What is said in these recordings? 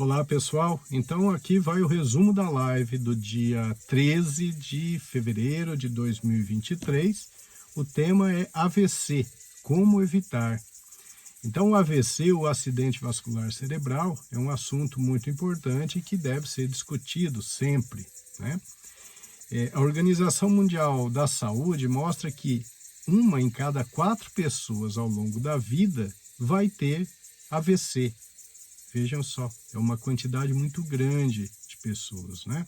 Olá pessoal, então aqui vai o resumo da live do dia 13 de fevereiro de 2023. O tema é AVC, como evitar. Então o AVC, o acidente vascular cerebral, é um assunto muito importante que deve ser discutido sempre, né? A Organização Mundial da Saúde mostra que 1 em cada 4 pessoas ao longo da vida vai ter AVC. Vejam só, é uma quantidade muito grande de pessoas, né?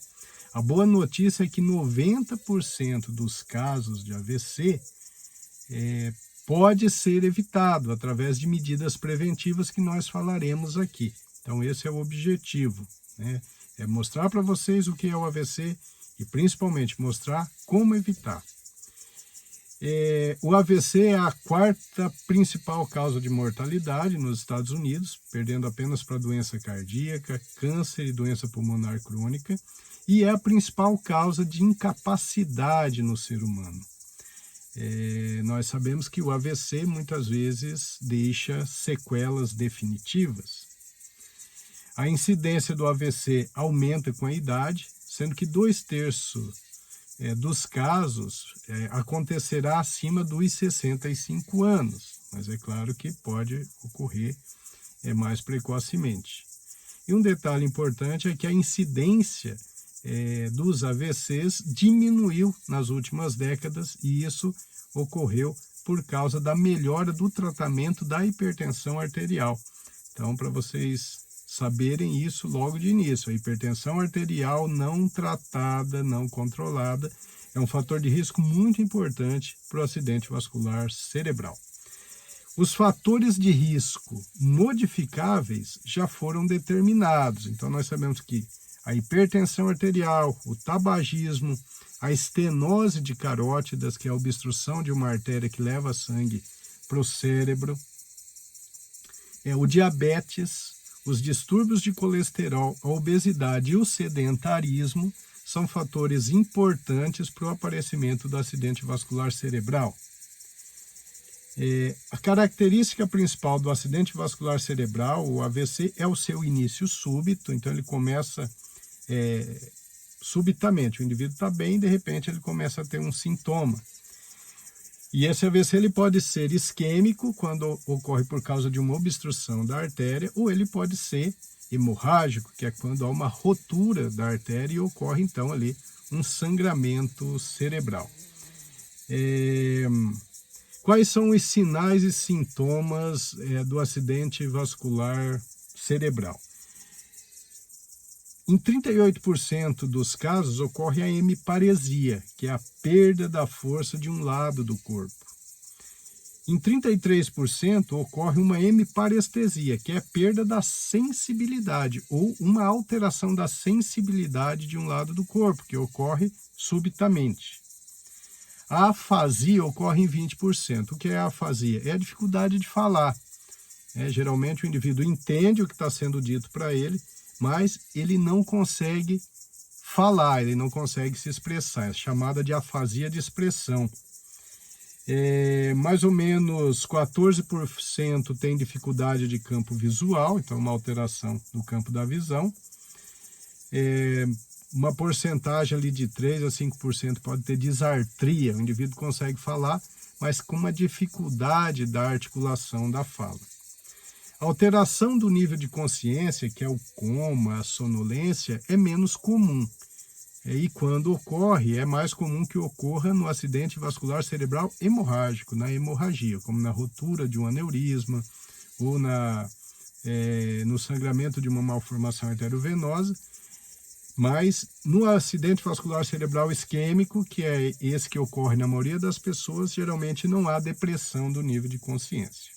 A boa notícia é que 90% dos casos de AVC pode ser evitado através de medidas preventivas que nós falaremos aqui. Então esse é o objetivo, né? É mostrar para vocês o que é o AVC e principalmente mostrar como evitar. O AVC é a 4ª principal causa de mortalidade nos Estados Unidos, perdendo apenas para doença cardíaca, câncer e doença pulmonar crônica, e é a principal causa de incapacidade no ser humano. Nós sabemos que o AVC muitas vezes deixa sequelas definitivas. A incidência do AVC aumenta com a idade, sendo que 2/3 dos casos acontecerá acima dos 65 anos, mas é claro que pode ocorrer mais precocemente. E um detalhe importante é que a incidência dos AVCs diminuiu nas últimas décadas e isso ocorreu por causa da melhora do tratamento da hipertensão arterial. Então, para vocês saberem isso logo de início, a hipertensão arterial não tratada, não controlada, é um fator de risco muito importante para o acidente vascular cerebral. Os fatores de risco modificáveis já foram determinados, então nós sabemos que a hipertensão arterial, o tabagismo, a estenose de carótidas, que é a obstrução de uma artéria que leva sangue para o cérebro, o diabetes, os distúrbios de colesterol, a obesidade e o sedentarismo são fatores importantes para o aparecimento do acidente vascular cerebral. A característica principal do acidente vascular cerebral, o AVC, é o seu início súbito, então ele começa subitamente, o indivíduo está bem e de repente ele começa a ter um sintoma. E esse AVC ele pode ser isquêmico, quando ocorre por causa de uma obstrução da artéria, ou ele pode ser hemorrágico, que é quando há uma rotura da artéria e ocorre então ali um sangramento cerebral. Quais são os sinais e sintomas do acidente vascular cerebral? Em 38% dos casos ocorre a hemiparesia, que é a perda da força de um lado do corpo. Em 33% ocorre uma hemiparestesia, que é a perda da sensibilidade ou uma alteração da sensibilidade de um lado do corpo, que ocorre subitamente. A afasia ocorre em 20%. O que é a afasia? É a dificuldade de falar. Geralmente o indivíduo entende o que está sendo dito para ele, mas ele não consegue falar, ele não consegue se expressar, é chamada de afasia de expressão. Mais ou menos 14% tem dificuldade de campo visual, então uma alteração no campo da visão. Uma porcentagem ali de 3 a 5% pode ter disartria, o indivíduo consegue falar, mas com uma dificuldade da articulação da fala. A alteração do nível de consciência, que é o coma, a sonolência, é menos comum. E quando ocorre, é mais comum que ocorra no acidente vascular cerebral hemorrágico, na hemorragia, como na rotura de um aneurisma ou no sangramento de uma malformação arteriovenosa. Mas no acidente vascular cerebral isquêmico, que é esse que ocorre na maioria das pessoas, geralmente não há depressão do nível de consciência.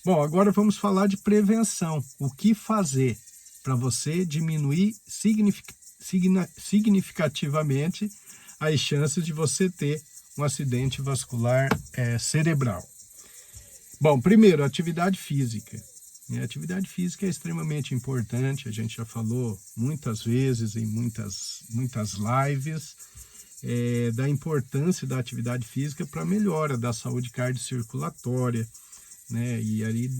Bom, agora vamos falar de prevenção. O que fazer para você diminuir significativamente as chances de você ter um acidente vascular cerebral? Bom, primeiro, atividade física. A atividade física é extremamente importante, a gente já falou muitas vezes em muitas lives da importância da atividade física para a melhora da saúde cardiocirculatória, né? E aí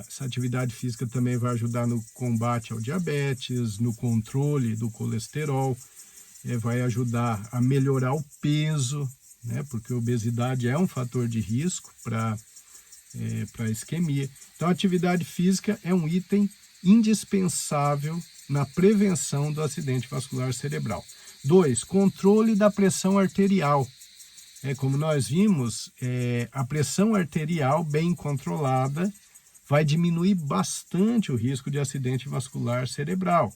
Essa atividade física também vai ajudar no combate ao diabetes, no controle do colesterol, vai ajudar a melhorar o peso, né? Porque a obesidade é um fator de risco para isquemia. Então, a atividade física é um item indispensável na prevenção do acidente vascular cerebral. 2, controle da pressão arterial. Como nós vimos, a pressão arterial bem controlada vai diminuir bastante o risco de acidente vascular cerebral,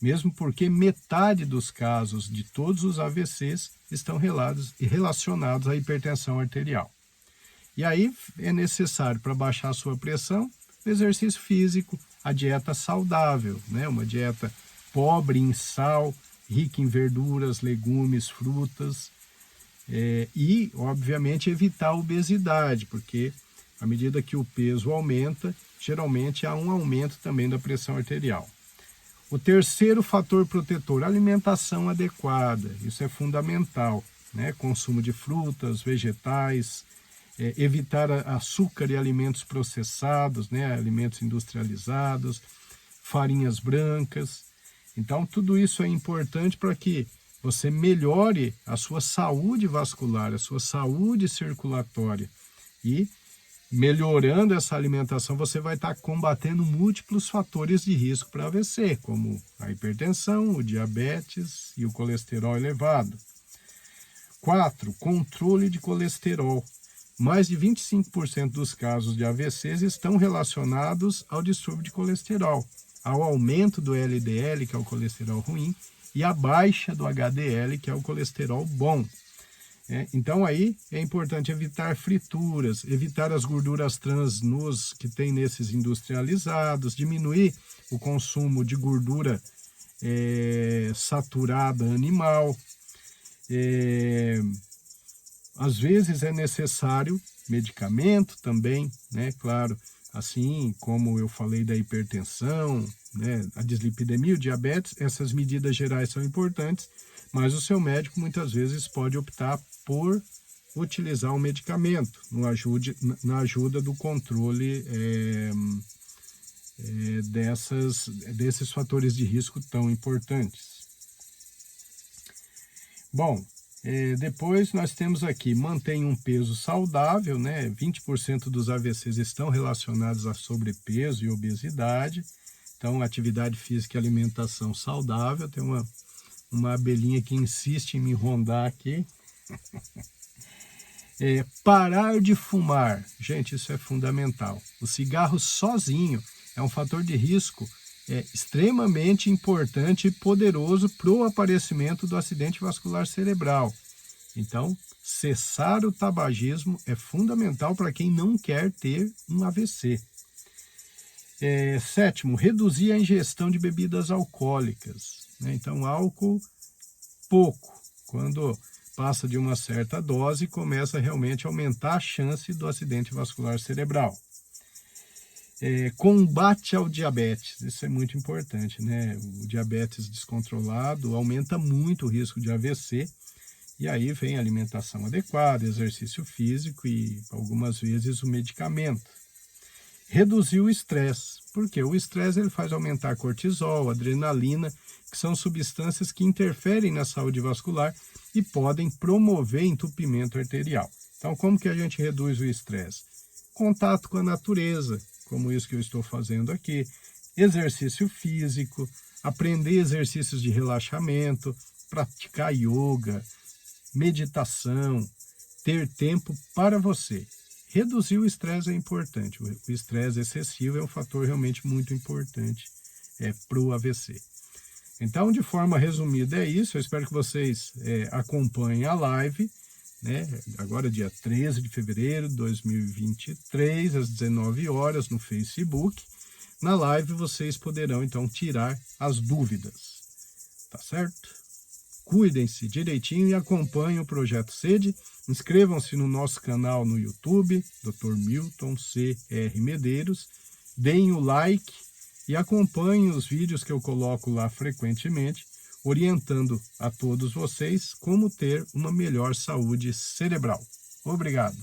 mesmo porque metade dos casos de todos os AVCs estão relacionados à hipertensão arterial. E aí é necessário, para baixar a sua pressão, o exercício físico, a dieta saudável, né? Uma dieta pobre em sal, rica em verduras, legumes, frutas, e, obviamente, evitar a obesidade, porque à medida que o peso aumenta, geralmente há um aumento também da pressão arterial. O terceiro fator protetor, alimentação adequada, isso é fundamental, né? Consumo de frutas, vegetais, evitar açúcar e alimentos processados, né? Alimentos industrializados, farinhas brancas. Então, tudo isso é importante para que você melhore a sua saúde vascular, a sua saúde circulatória. E, melhorando essa alimentação, você vai estar combatendo múltiplos fatores de risco para AVC, como a hipertensão, o diabetes e o colesterol elevado. 4, controle de colesterol. Mais de 25% dos casos de AVCs estão relacionados ao distúrbio de colesterol, ao aumento do LDL, que é o colesterol ruim, e a baixa do HDL, que é o colesterol bom. Então aí é importante evitar frituras, evitar as gorduras trans que tem nesses industrializados, diminuir o consumo de gordura saturada animal. Às vezes é necessário medicamento também, né? Claro, assim como eu falei da hipertensão, né? A dislipidemia, o diabetes, essas medidas gerais são importantes, mas o seu médico muitas vezes pode optar por utilizar um medicamento na ajuda do controle desses fatores de risco tão importantes. Bom, depois nós temos aqui, mantém um peso saudável, né? 20% dos AVCs estão relacionados a sobrepeso e obesidade. Então, atividade física e alimentação saudável. Tem uma abelhinha que insiste em me rondar aqui. Parar de fumar. Gente, isso é fundamental. O cigarro sozinho é um fator de risco extremamente importante e poderoso para o aparecimento do acidente vascular cerebral. Então, cessar o tabagismo é fundamental para quem não quer ter um AVC. 7, reduzir a ingestão de bebidas alcoólicas, né? Então, álcool, pouco. Quando passa de uma certa dose, começa realmente a aumentar a chance do acidente vascular cerebral. Combate ao diabetes, isso é muito importante, né? O diabetes descontrolado aumenta muito o risco de AVC, e aí vem alimentação adequada, exercício físico e, algumas vezes, o medicamento. Reduzir o estresse, porque o estresse ele faz aumentar cortisol, adrenalina, que são substâncias que interferem na saúde vascular e podem promover entupimento arterial. Então, como que a gente reduz o estresse? Contato com a natureza, como isso que eu estou fazendo aqui, exercício físico, aprender exercícios de relaxamento, praticar yoga, meditação, ter tempo para você. Reduzir o estresse é importante. O estresse excessivo é um fator realmente muito importante para o AVC. Então, de forma resumida, é isso. Eu espero que vocês acompanhem a live, né? Agora, dia 13 de fevereiro de 2023, às 19 horas, no Facebook. Na live, vocês poderão, então, tirar as dúvidas. Tá certo? Cuidem-se direitinho e acompanhem o Projeto SED. Inscrevam-se no nosso canal no YouTube, Dr. Milton C.R. Medeiros. Deem o like e acompanhem os vídeos que eu coloco lá frequentemente, orientando a todos vocês como ter uma melhor saúde cerebral. Obrigado.